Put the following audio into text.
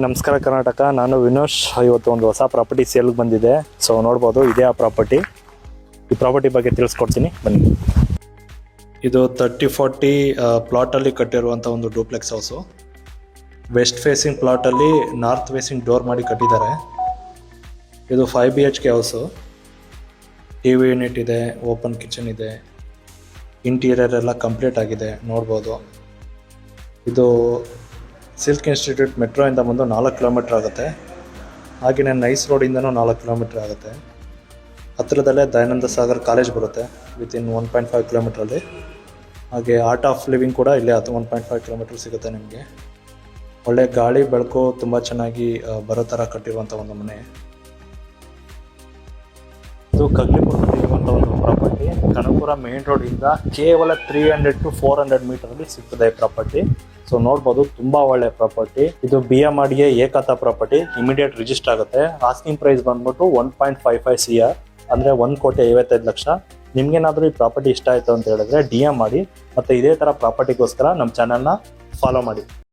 ನಮಸ್ಕಾರ ಕರ್ನಾಟಕ. ನಾನು ವಿನೋಶ್. ಇವತ್ತು ಒಂದು ಹೊಸ ಪ್ರಾಪರ್ಟಿ ಸೇಲ್ಗೆ ಬಂದಿದೆ. ಸೊ ನೋಡ್ಬೋದು, ಇದೇ ಆ ಪ್ರಾಪರ್ಟಿ. ಈ ಪ್ರಾಪರ್ಟಿ ಬಗ್ಗೆ ತಿಳಿಸ್ಕೊಡ್ತೀನಿ, ಬನ್ನಿ. ಇದು 30-40 ಪ್ಲಾಟಲ್ಲಿ ಕಟ್ಟಿರುವಂಥ ಒಂದು ಡೂಪ್ಲೆಕ್ಸ್ ಹೌಸು. ವೆಸ್ಟ್ ಫೇಸಿಂಗ್ ಪ್ಲಾಟಲ್ಲಿ ನಾರ್ತ್ ಫೇಸಿಂಗ್ ಡೋರ್ ಮಾಡಿ ಕಟ್ಟಿದ್ದಾರೆ. ಇದು 5 BHK ಹೌಸು. TV ಯೂನಿಟ್ ಇದೆ, ಓಪನ್ ಕಿಚನ್ ಇದೆ, ಇಂಟೀರಿಯರ್ ಎಲ್ಲ ಕಂಪ್ಲೀಟ್ ಆಗಿದೆ, ನೋಡ್ಬೋದು. ಇದು ಸಿಲ್ಕ್ ಇನ್ಸ್ಟಿಟ್ಯೂಟ್ ಮೆಟ್ರೋಯಿಂದ ಬಂದು 4 ಕಿಲೋಮೀಟ್ರ್ ಆಗುತ್ತೆ. ಹಾಗೆಯೇ ನೈಸ್ ರೋಡಿಂದನೂ 4 ಕಿಲೋಮೀಟ್ರ್ ಆಗುತ್ತೆ. ಹತ್ತಿರದಲ್ಲೇ ದಯಾನಂದ ಸಾಗರ್ ಕಾಲೇಜ್ ಬರುತ್ತೆ, ವಿತಿನ್ 1.5 ಕಿಲೋಮೀಟ್ರಲ್ಲಿ. ಹಾಗೆ ಆರ್ಟ್ ಆಫ್ ಲಿವಿಂಗ್ ಕೂಡ ಇಲ್ಲೇ 1.5 ಕಿಲೋಮೀಟ್ರ್ ಸಿಗುತ್ತೆ ನಿಮಗೆ. ಒಳ್ಳೆ ಗಾಳಿ ಬೆಳಕು ತುಂಬ ಚೆನ್ನಾಗಿ ಬರೋ ಥರ ಕಟ್ಟಿರುವಂಥ ಒಂದು ಮನೆ. ಇದು ಕಗ್ಲಿಪುರದಲ್ಲಿ ಇರುವಂಥ ಒಂದು ಪ್ರಾಪರ್ಟಿ. ಕನಕಪುರ ಮೇನ್ ರೋಡಿಂದ ಕೇವಲ 300 to 400 ಮೀಟರಲ್ಲಿ ಸಿಗ್ತದೆ ಈ ಪ್ರಾಪರ್ಟಿ. ಸೊ ನೋಡ್ಬೋದು, ತುಂಬಾ ಒಳ್ಳೆ ಪ್ರಾಪರ್ಟಿ. ಇದು BMRDA ಏಕತಾ ಪ್ರಾಪರ್ಟಿ. ಇಮಿಡಿಯೇಟ್ ರಿಜಿಸ್ಟರ್ ಆಗುತ್ತೆ. ಆಸ್ಕಿಂಗ್ ಪ್ರೈಸ್ ಬಂದ್ಬಿಟ್ಟು 1.55 CR, ಅಂದ್ರೆ 1,55,00,000. ನಿಮ್ಗೇನಾದ್ರೂ ಈ ಪ್ರಾಪರ್ಟಿ ಇಷ್ಟ ಆಯ್ತು ಅಂತ ಹೇಳಿದ್ರೆ DM ಮಾಡಿ. ಮತ್ತೆ ಇದೇ ತರ ಪ್ರಾಪರ್ಟಿಗೋಸ್ಕರ ನಮ್ಮ ಚಾನೆಲ್ನ ಫಾಲೋ ಮಾಡಿ.